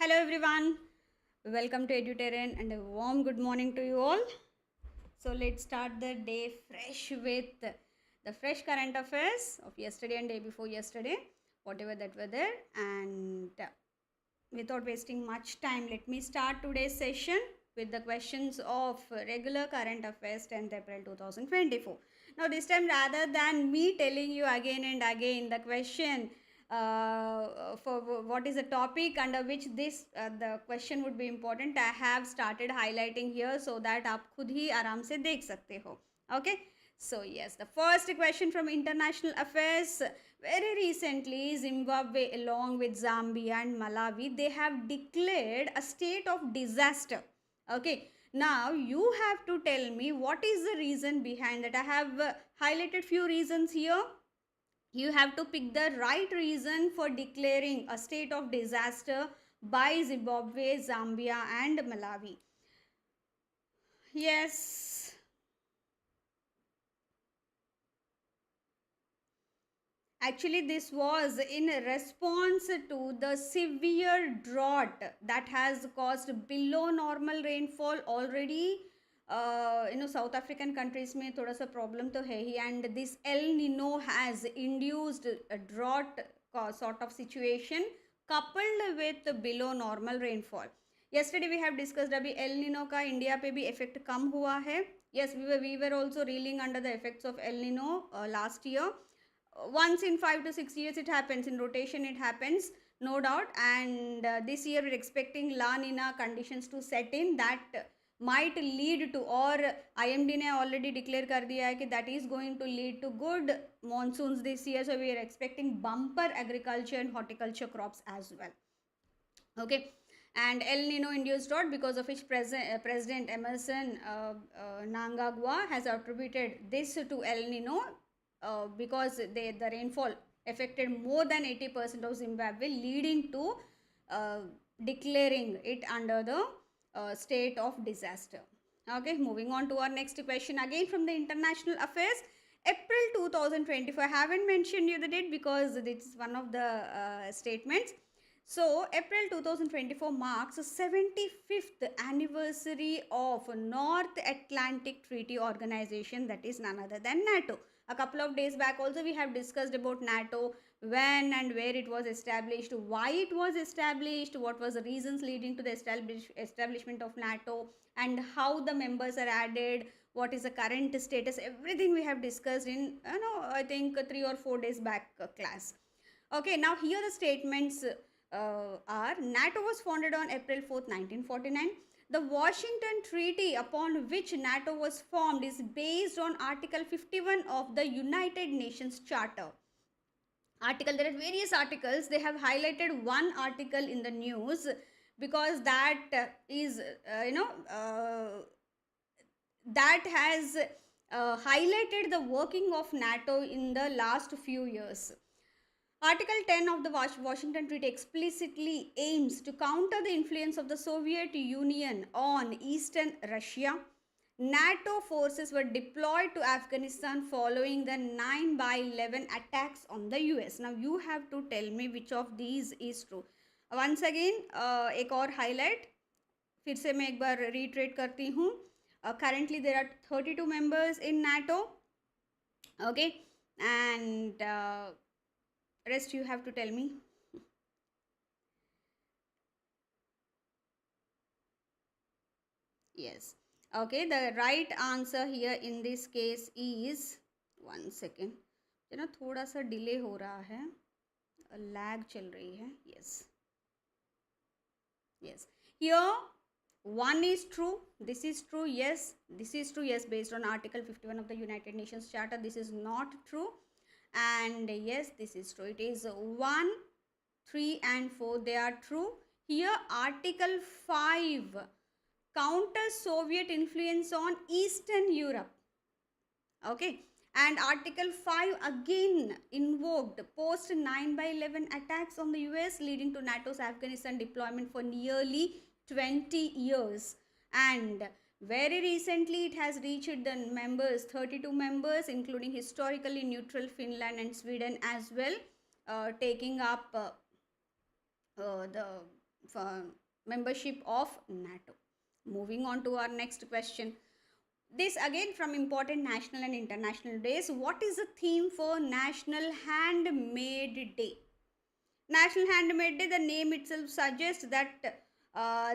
Hello everyone, welcome to Edutarian and a warm good morning to you all. So let's start the day fresh with the fresh current affairs of yesterday and day before yesterday, whatever that were there. And without wasting much time, let me start today's session with the questions of regular current affairs 10th April 2024. Now this time, rather than me telling you again and again the question for what is the topic under which this the question would be important, I have started highlighting here so that आप खुद ही आराम से देख सकते हो. Okay, so yes, the first question from international affairs. Very recently, Zimbabwe along with Zambia and Malawi, they have declared a state of disaster. Okay, now you have to tell me what is the reason behind that. I have highlighted few reasons here. You have to pick the right reason for declaring a state of disaster by Zimbabwe, Zambia and Malawi. Yes. Actually, this was in response to the severe drought that has caused below normal rainfall already. South African countries में थोड़ा सा problem तो है ही, and this El Nino has induced a drought sort of situation coupled with below normal rainfall. Yesterday we have discussed अभी El Nino का India पे भी effect कम हुआ है. Yes, we were also reeling under the effects of El Nino last year. Once in 5 to 6 years it happens, in rotation it happens, no doubt, and this year we're expecting La Nina conditions to set in that might lead to, or IMD ने already declare कर दिया है कि that is going to lead to good monsoons this year, so we are expecting bumper agriculture and horticulture crops as well. Okay, and El Nino induced drought, because of which President Emerson Mnangagwa has attributed this to El Nino because the rainfall affected more than 80% of Zimbabwe, leading to declaring it under the state of disaster. Okay, moving on to our next question, again from the international affairs. April 2024, I haven't mentioned you the date because this is one of the statements. So April 2024 marks the 75th anniversary of North Atlantic Treaty Organization, that is none other than NATO. A couple of days back also we have discussed about NATO, when and where it was established, why it was established, what was the reasons leading to the establishment of NATO, and how the members are added, what is the current status, everything we have discussed in, I think 3 or 4 days back class. Okay, now here the statements are: NATO was founded on April 4th, 1949. The Washington Treaty upon which NATO was formed is based on Article 51 of the United Nations Charter. There are various articles. They have highlighted one article in the news because that is, that has highlighted the working of NATO in the last few years. Article 10 of the Washington Treaty explicitly aims to counter the influence of the Soviet Union on Eastern Russia. NATO forces were deployed to Afghanistan following the 9/11 attacks on the US. Now you have to tell me which of these is true. Once again, एक और highlight, फिर से मैं एक बार reiterate करती हूँ. Currently there are 32 members in NATO. Okay, and rest you have to tell me. Yes. Okay, the right answer here in this case is, one second, थोड़ा सा डिले हो रहा है, लैग चल रही है. Yes, here one is true, this is true, yes, this is true, yes, based on Article 51 of the United Nations Charter. This is not true, and yes, this is true. It is 1, 3 and 4, they are true. Here Article 5 counters Soviet influence on Eastern Europe. Okay, and Article 5 again invoked post 9/11 attacks on the US, leading to NATO's Afghanistan deployment for nearly 20 years. And very recently it has reached the members, 32 members, including historically neutral Finland and Sweden as well, taking up the membership of NATO. Moving on to our next question. This again from important national and international days. What is the theme for National Handmade Day? National Handmade Day, the name itself suggests that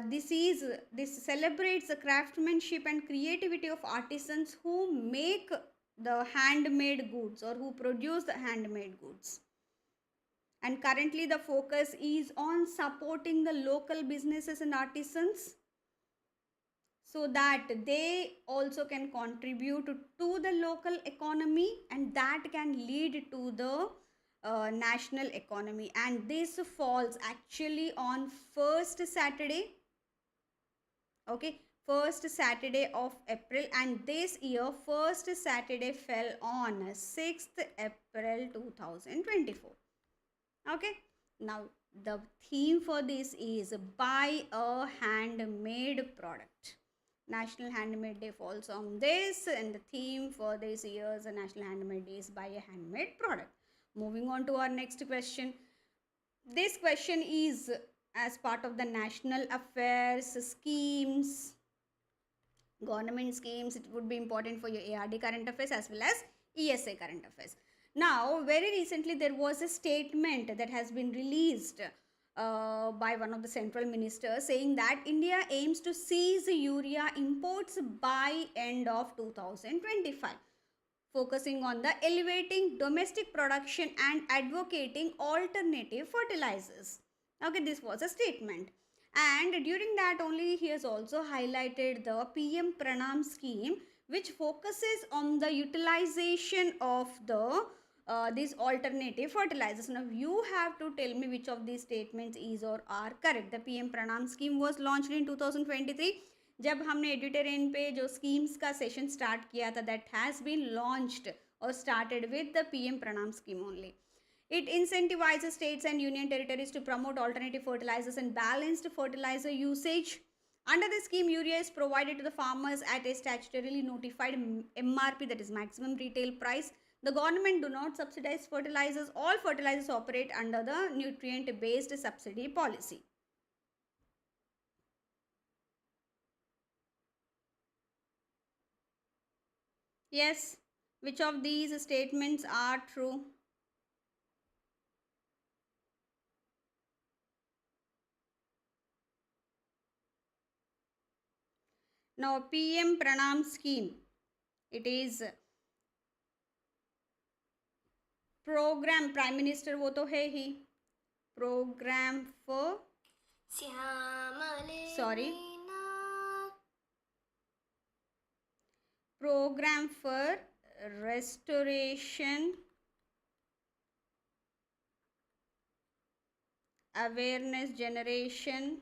this celebrates the craftsmanship and creativity of artisans who make the handmade goods or who produce the handmade goods. And currently the focus is on supporting the local businesses and artisans so that they also can contribute to the local economy, and that can lead to the national economy. And this falls actually on first Saturday, okay, first Saturday of April, and this year first Saturday fell on 6th April 2024. Okay, now the theme for this is buy a handmade product. National Handmade Day falls on this, and the theme for this year's National Handmade Day is buy a handmade product. Moving on to our next question. This question is as part of the national affairs schemes, government schemes. It would be important for your ARD current affairs as well as ESA current affairs. Now, very recently there was a statement that has been released by one of the central ministers saying that India aims to cease urea imports by end of 2025, focusing on the elevating domestic production and advocating alternative fertilizers. Okay, this was a statement. And during that only he has also highlighted the PM Pranam scheme, which focuses on the utilization of the these alternative fertilizers. Now you have to tell me which of these statements is or are correct. The PM Pranam scheme was launched in 2023. जब हमने एडिटोरियन पे जो schemes का session start किया था, that has been launched or started with the PM Pranam scheme only. It incentivizes states and union territories to promote alternative fertilizers and balanced fertilizer usage. Under the scheme, urea is provided to the farmers at a statutorily notified MRP, that is maximum retail price. The government do not subsidize fertilizers. All fertilizers operate under the nutrient-based subsidy policy. Yes, which of these statements are true? Now, PM Pranam scheme, it is program, Prime Minister वो तो है ही, program for, sorry, program for restoration, awareness generation,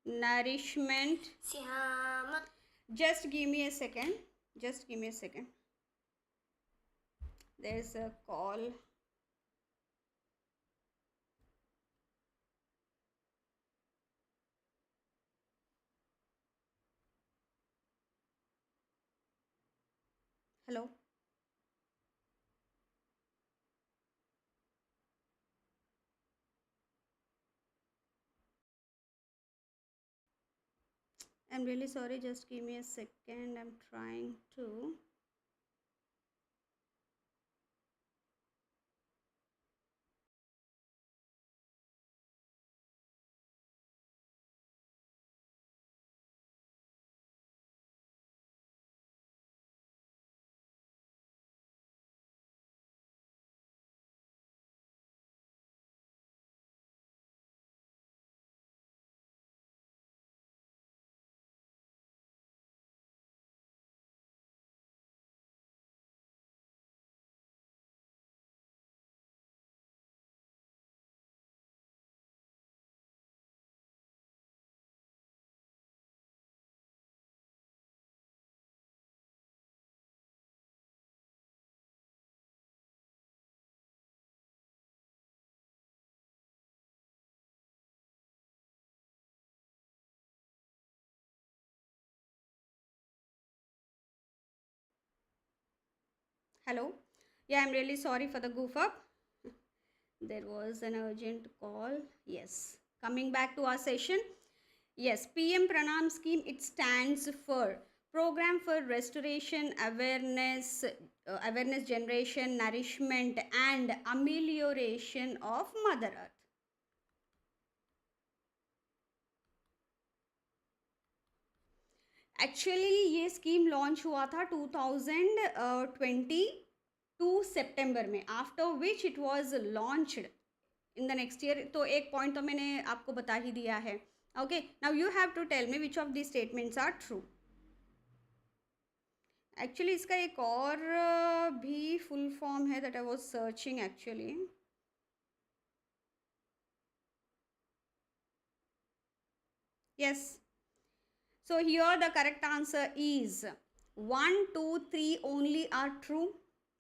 nourishment. Just give me a second. Just give me a second. There's a call. Hello. I'm really sorry. Just give me a second. I'm trying to. Hello. Yeah, I'm really sorry for the goof up. There was an urgent call. Yes. Coming back to our session. Yes, PM Pranam scheme, it stands for Program for Restoration, Awareness Generation, Nourishment and Amelioration of Mother Earth. Actually ये scheme launch हुआ था 2022 सितंबर में, after which it was launched in the next year. तो एक point तो मैंने आपको बता ही दिया है. Okay, now you have to tell me which of the statements are true. Actually इसका एक और भी फुल फॉर्म है that I was searching actually. Yes, so here the correct answer is 1, 2, 3 only are true,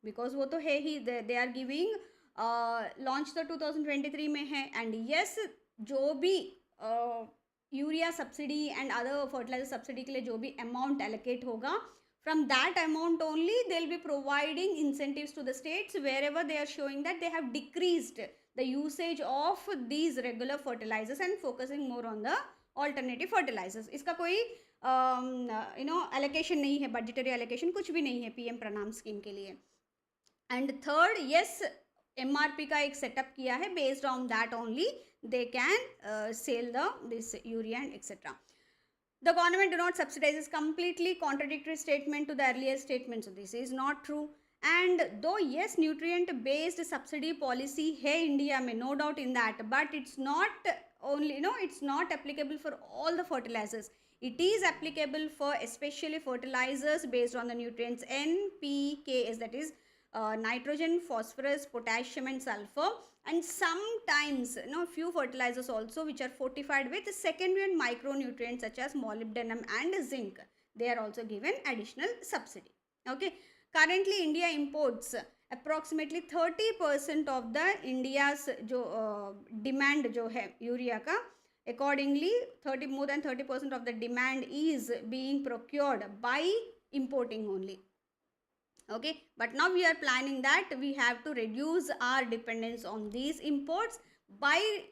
because वो तो है ही, they are giving launch तो 2023 में है. and yes, जो भी urea subsidy and other fertiliser subsidy के लिए जो भी अमाउंट एलोकेट होगा, from that amount only they will be providing incentives to the states wherever they are showing that they have decreased the usage of these regular fertilizers and focusing more on the alternative fertilisers. इसका कोई allocation नहीं है, budgetary allocation कुछ भी नहीं है PM प्रणाम scheme के लिए. एंड थर्ड, यस, एमआरपी का एक सेटअप किया है, based on that only they can sell this urea and etcetera. The government do not subsidize is completely contradictory statement to the earlier statement, so this is not true. And though yes, nutrient based subsidy policy है India में, no doubt in that, but it's not only, it's not applicable for all the fertilizers. It is applicable for especially fertilizers based on the nutrients NPKs, that is nitrogen, phosphorus, potassium and sulfur, and sometimes few fertilizers also which are fortified with secondary and micronutrients such as molybdenum and zinc. They are also given additional subsidy. Okay, currently India imports approximately 30% of the India's जो demand जो है urea का. Accordingly, more than 30% of the demand is being procured by importing only. Okay, but now we are planning that we have to reduce our dependence on these imports by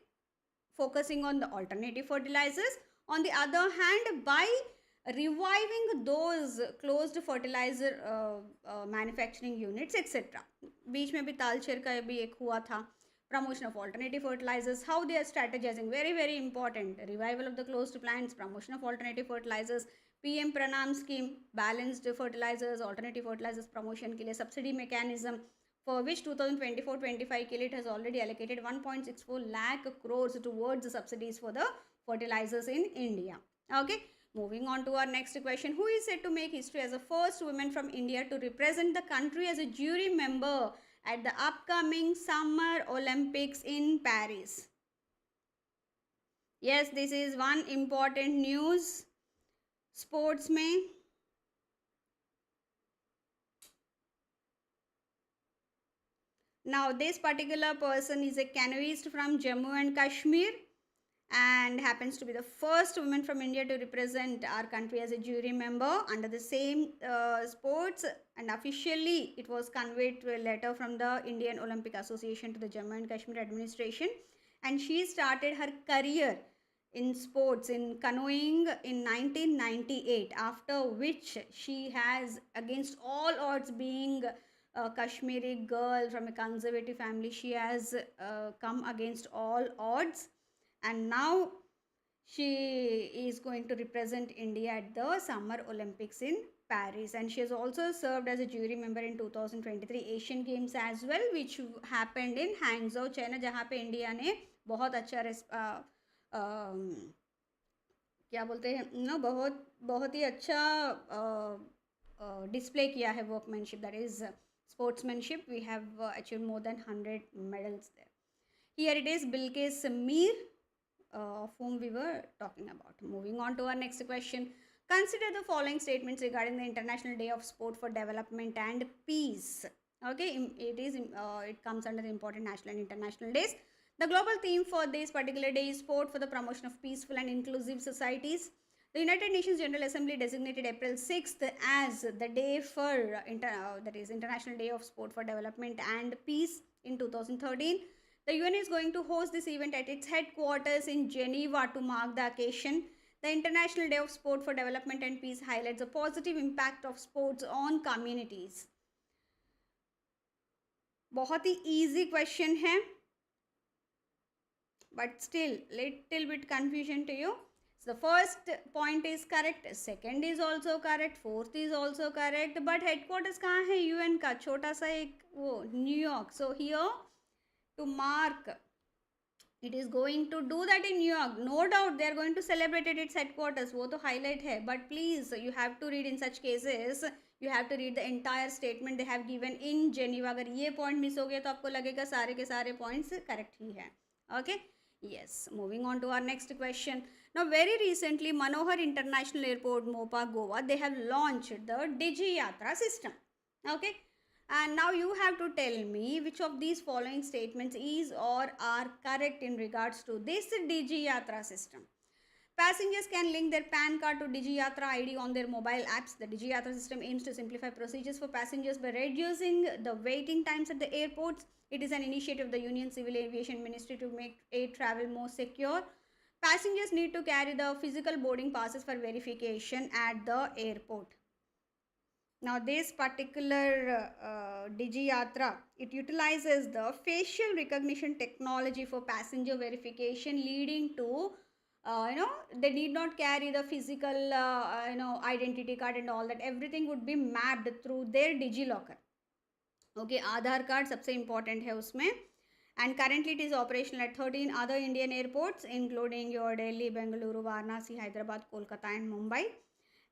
focusing on the alternative fertilizers. On the other hand, by reviving those closed fertilizer manufacturing units etc. बीच में भी तालचेर का भी एक हुआ था. Promotion of alternative fertilizers, how they are strategizing, very very important. Revival of the closed plants, promotion of alternative fertilizers, PM Pranam scheme, balanced fertilizers, alternative fertilizers promotion के लिए subsidy mechanism, for which 2024-25 के लिए it has already allocated 1.64 lakh crores towards the subsidies for the fertilizers in India. Okay, moving on to our next question. Who is said to make history as the first woman from India to represent the country as a jury member at the upcoming Summer Olympics in Paris? Yes, this is one important news sports में. Now this particular person is a canoeist from Jammu and Kashmir and happens to be the first woman from India to represent our country as a jury member under the same sports, and officially it was conveyed to a letter from the Indian Olympic Association to the Jammu and Kashmir administration, and she started her career in sports in canoeing in 1998, after which she has, against all odds, being a Kashmiri girl from a conservative family, she has come against all odds, and now she is going to represent India at the Summer Olympics in Paris. And she has also served as a jury member in 2023 Asian Games as well, which happened in Hangzhou, China, जहाँ पे India ने बहुत अच्छा क्या बोलते हैं बहुत ही अच्छा डिस्प्ले किया है workmanship, that is sportsmanship. We have achieved more than 100 medals there. Here it is Bilqis Mir, of whom we were talking about. Moving on to our next question. Consider the following statements regarding the International Day of Sport for Development and Peace. Okay, it comes under the important national and international days. The global theme for this particular day is sport for the promotion of peaceful and inclusive societies. The United Nations General Assembly designated April 6th as the day for that is International Day of Sport for Development and Peace in 2013. The UN is going to host this event at its headquarters in Geneva to mark the occasion. The International Day of Sport for Development and Peace highlights the positive impact of sports on communities. बहुत ही easy question है, but still little bit confusion to you. So the first point is correct, second is also correct, fourth is also correct, but headquarters कहाँ है UN का? छोटा सा एक वो New York. So here to mark, it is going to do that in New York. No doubt they are going to celebrate at its headquarters. वो तो highlight है. But please, you have to read in such cases. You have to read the entire statement they have given in Geneva. अगर ये point miss हो गया तो आपको लगेगा सारे के सारे points correct ही है. Okay? Yes. Moving on to our next question. Now, very recently, Manohar International Airport, Mopa, Goa, they have launched the Digi Yatra system. Okay? And now you have to tell me which of these following statements is or are correct in regards to this Digi Yatra system. Passengers can link their PAN card to Digi Yatra ID on their mobile apps. The Digi Yatra system aims to simplify procedures for passengers by reducing the waiting times at the airports. It is an initiative of the Union Civil Aviation Ministry to make air travel more secure. Passengers need to carry the physical boarding passes for verification at the airport. Now, this particular Digi Yatra, it utilizes the facial recognition technology for passenger verification, leading to they need not carry the physical identity card and all that. Everything would be mapped through their DigiLocker. Okay, Aadhaar card सबसे important है उसमें. And currently it is operational at 13 other Indian airports, including your Delhi, Bengaluru, Varanasi, Hyderabad, Kolkata and Mumbai.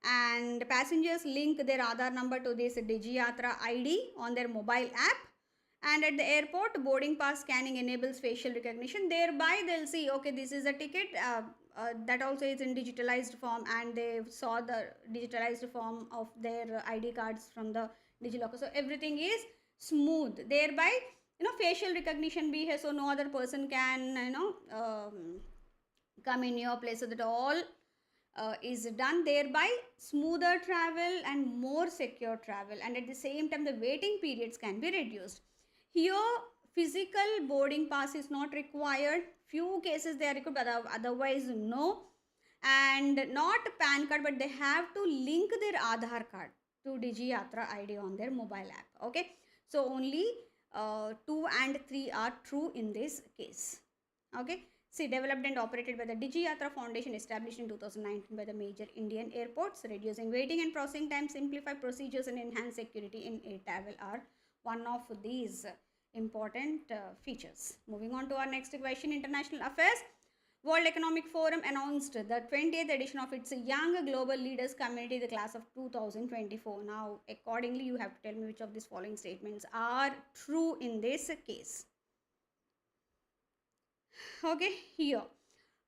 And passengers link their Aadhaar number to this Digi Yatra ID on their mobile app. And at the airport, boarding pass scanning enables facial recognition. Thereby, they'll see, okay, this is a ticket. That also is in digitalized form, and they saw the digitalized form of their ID cards from the DigiLocker. So everything is smooth. Thereby, facial recognition bhi hai, so no other person can, come in your place. So that all is done, thereby smoother travel and more secure travel, and at the same time the waiting periods can be reduced. Here physical boarding pass is not required. Few cases they are required, but otherwise no. And not PAN card, but they have to link their Aadhaar card to Digi Yatra ID on their mobile app. Okay, so only 2 and 3 are true in this case. Okay. See, developed and operated by the Digi Yatra Foundation, established in 2019 by the major Indian airports, reducing waiting and processing time, simplify procedures and enhance security in air travel are one of these important features. Moving on to our next question, international affairs. World Economic Forum announced the 20th edition of its Young Global Leaders Community, the class of 2024. Now, accordingly, you have to tell me which of these following statements are true in this case. Okay, here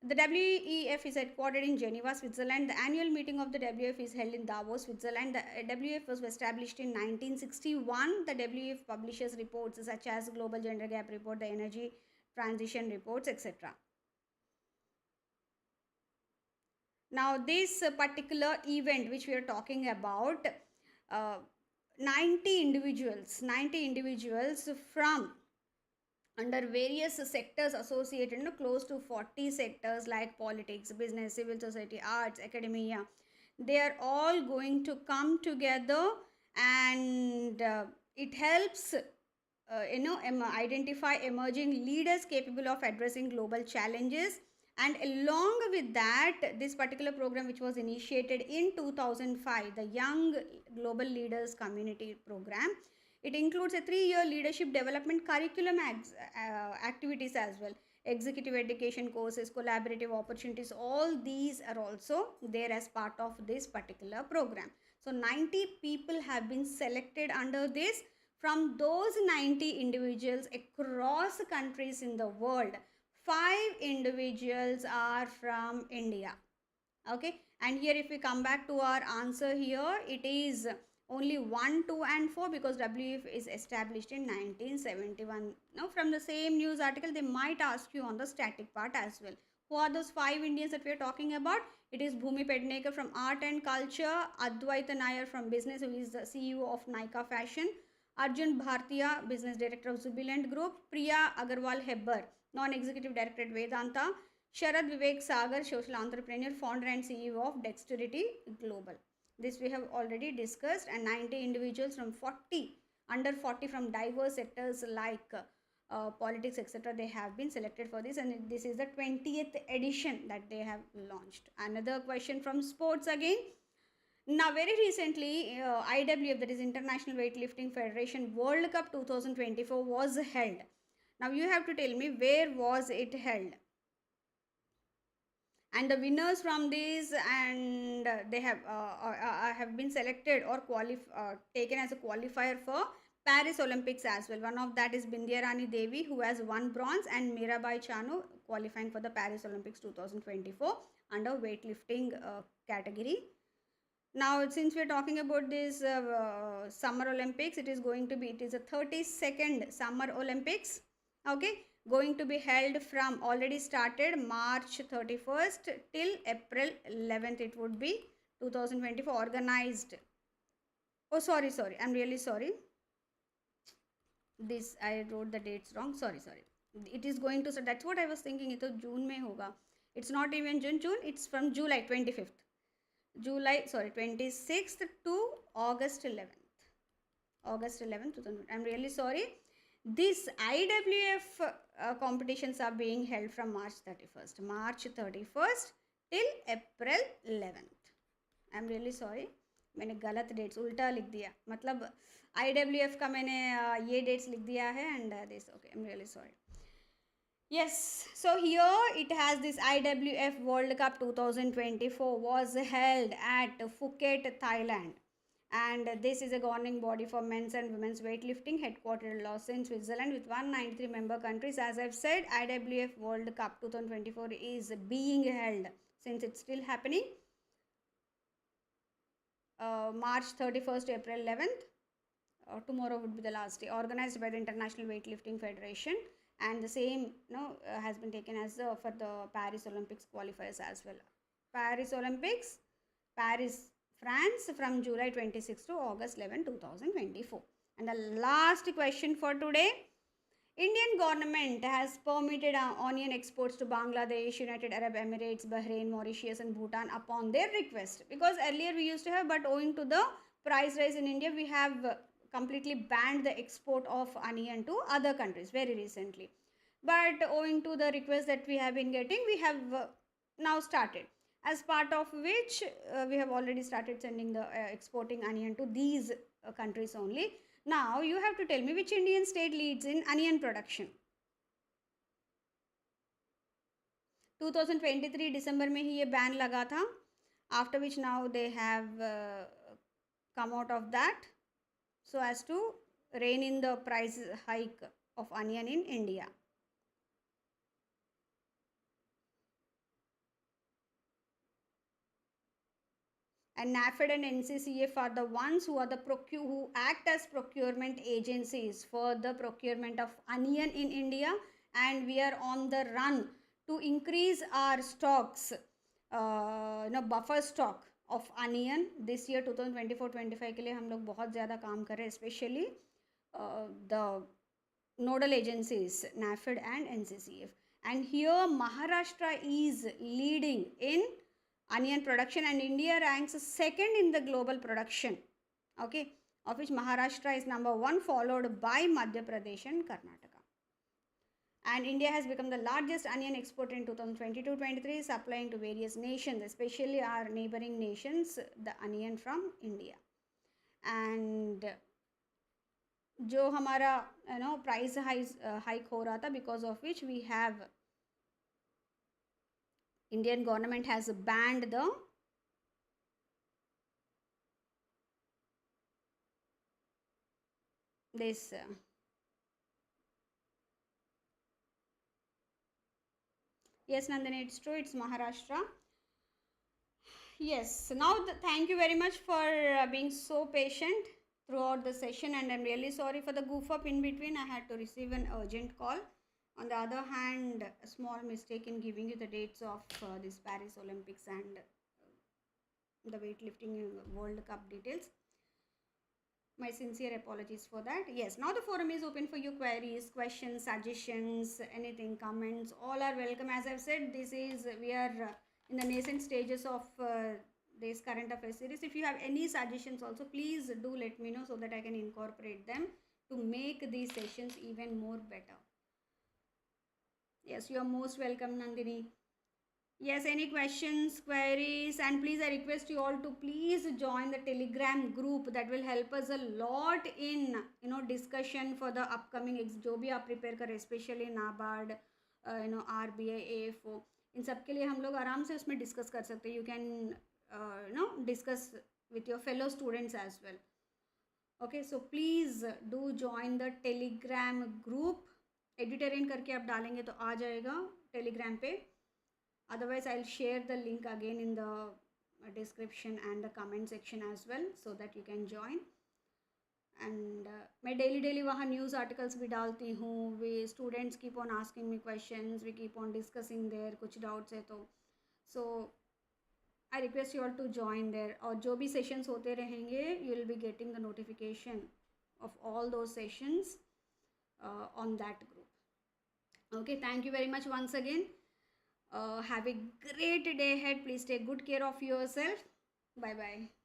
the WEF is headquartered in Geneva, Switzerland. The annual meeting of the WEF is held in Davos, Switzerland. The WEF was established in 1961. The WEF publishes reports such as Global Gender Gap Report, the Energy Transition Reports, etc. Now, this particular event which we are talking about, 90 individuals from under various sectors associated, close to 40 sectors like politics, business, civil society, arts, academia, they are all going to come together, and it helps identify emerging leaders capable of addressing global challenges. And along with that, this particular program, which was initiated in 2005, the Young Global Leaders Community Program, it includes a 3-year leadership development curriculum activities as well. Executive education courses, collaborative opportunities, all these are also there as part of this particular program. So 90 people have been selected under this. From those 90 individuals across countries in the world, 5 individuals are from India. Okay, and here if we come back to our answer here, it is only 1, 2 and 4, because WEF is established in 1971. Now from the same news article, they might ask you on the static part as well. Who are those 5 Indians that we are talking about? It is Bhumi Pednekar from Art and Culture, Advaita Nair from Business, who is the CEO of Nykaa Fashion, Arjun Bhartiya, Business Director of Jubilant Group. Priya Agarwal Hebbar, Non-Executive Director at Vedanta. Sharad Vivek Sagar, Social Entrepreneur, Founder and CEO of Dexterity Global. This we have already discussed, and 90 individuals from 40, under 40 from diverse sectors like politics, etc. They have been selected for this, and this is the 20th edition that they have launched. Another question from sports again. Now, very recently, IWF, that is International Weightlifting Federation World Cup 2024 was held. Now, you have to tell me where was it held, and the winners from this, and they have been selected or taken as a qualifier for Paris Olympics as well. One of that is Bindya Rani Devi, who has won bronze, and Mirabai Chanu qualifying for the Paris Olympics 2024 under weightlifting category. Now, since we are talking about this Summer Olympics, it is a 32nd Summer Olympics. Okay, going to be held from, already started March 31st till April 11th. It would be 2024, organized. Oh, sorry, I'm really sorry. This, I wrote the dates wrong. Sorry. It is going to, so that's what I was thinking. It was June mein hoga. It's not even June. It's from July 25th. 26th to August 11th. August 11th, 2000. I'm really sorry. These IWF competitions are being held from March 31st till April 11th. I'm really sorry. मैंने गलत dates उल्टा लिख दिया, मतलब IWF का मैंने ये dates लिख दिया है, and this, okay, I'm really sorry. Yes, so here it has this IWF World Cup 2024 was held at Phuket, Thailand, and this is a governing body for men's and women's weightlifting, headquartered in Lausanne, Switzerland, with 193 member countries. As I've said, IWF World Cup 2024 is being held, since it's still happening, March 31st to April 11th. Tomorrow would be the last day. Organized by the International Weightlifting Federation, and the same has been taken as for the Paris Olympics qualifiers as well. Paris Olympics, Paris, France, from July 26 to August 11, 2024. And the last question for today. Indian government has permitted onion exports to Bangladesh, United Arab Emirates, Bahrain, Mauritius and Bhutan upon their request. Because earlier we used to have, but owing to the price rise in India, we have completely banned the export of onion to other countries very recently. But owing to the request that we have been getting, we have now started. As part of which we have already started sending the exporting onion to these countries only. Now, you have to tell me which Indian state leads in onion production. 2023 December में ही ये ban लगा था, after which now they have come out of that so as to rein in the price hike of onion in India. And NAFED and NCCF are the ones who are who act as procurement agencies for the procurement of onion in India, and we are on the run to increase our stocks, buffer stock of onion this year 2024-25 के लिए हम लोग बहुत ज़्यादा काम कर रहे हैं, especially the nodal agencies NAFED and NCCF. And here Maharashtra is leading in onion production, and India ranks second in the global production, okay, of which Maharashtra is number 1, followed by Madhya Pradesh and Karnataka. And India has become the largest onion exporter in 2022-23, supplying to various nations, especially our neighboring nations, the onion from India. And जो हमारा price hike हो रहा था, because of which we have Indian government has banned the this yes, Nandini, it's true, it's Maharashtra. Yes, now thank you very much for being so patient throughout the session, and I'm really sorry for the goof up in between. I had to receive an urgent call. On the other hand, a small mistake in giving you the dates of this Paris Olympics and the weightlifting World Cup details. My sincere apologies for that. Yes, now the forum is open for your queries, questions, suggestions, anything, comments. All are welcome. As I've said, we are in the nascent stages of this current affairs series. If you have any suggestions also, please do let me know so that I can incorporate them to make these sessions even more better. Yes, you are most welcome, Nandini. Yes, any questions, queries, and please I request you all to please join the Telegram group. That will help us a lot in discussion for the upcoming जो भी आप prepare करें, especially NABARD, RBI, AFO, इन सब के लिए हम लोग आराम से उसमें discuss कर सकते हैं. You can discuss with your fellow students as well. Okay, so please do join the Telegram group. एडिटेरियन करके आप डालेंगे तो आ जाएगा टेलीग्राम पे. Otherwise, I'll share the link again in the description and the comment section as well so that you can join. And मैं daily वहाँ news articles भी डालती हूँ. We students keep on asking me questions. We keep on discussing there. कुछ doubts है तो so I request you all to join there. और जो भी sessions होते रहेंगे, you will be getting the notification of all those sessions on that group. Okay, thank you very much once again. Have a great day ahead. Please take good care of yourself. Bye bye.